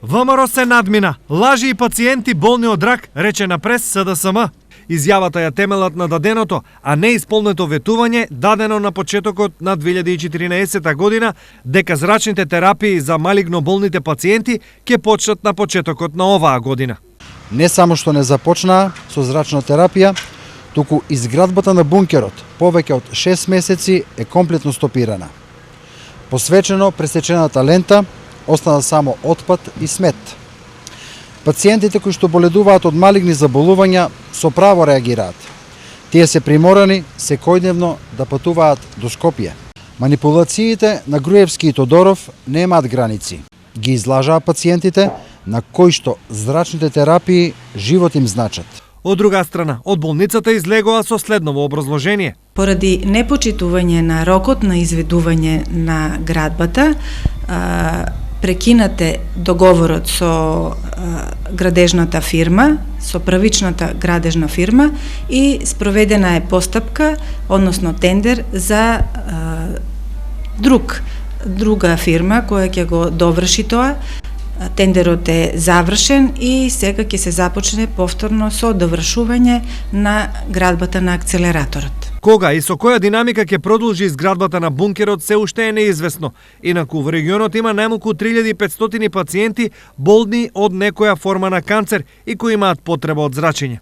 ВМРО се надмина. Лажи и пациенти болни од рак, рече на прес СДСМ. Изјавата ја темелат на даденото, а не исполнето ветување дадено на почетокот на 2014 година дека зрачните терапии за малигно болните пациенти ќе почнат на почетокот на оваа година. Не само што не започнаа со зрачна терапија, туку изградбата на бункерот повеќе од 6 месеци е комплетно стопирана. Посвечено пресечената лента остана само отпад и смет. Пациентите кои што боледуваат од малигни заболувања со право реагираат. Тие се приморани секојдневно да патуваат до Скопје. Манипулациите на Груевски и Тодоров немаат граници. Ги излажаа пациентите на кои што зрачните терапии живот им значат. Од друга страна, од болницата излегоа со следново образложение. Поради непочитување на рокот на изведување на градбата, прекинате договорот со градежната фирма, со првичната градежна фирма и спроведена е постапка, односно тендер за друга фирма која ќе го доврши тоа. Тендерот е завршен и сега ќе се започне повторно со довршување на градбата на акцелераторот. Кога и со која динамика ќе продолжи изградбата на бункерот се уште е неизвестно. Инаку во регионот има најмалку 3500 пациенти болни од некоја форма на канцер и кои имаат потреба од зрачење.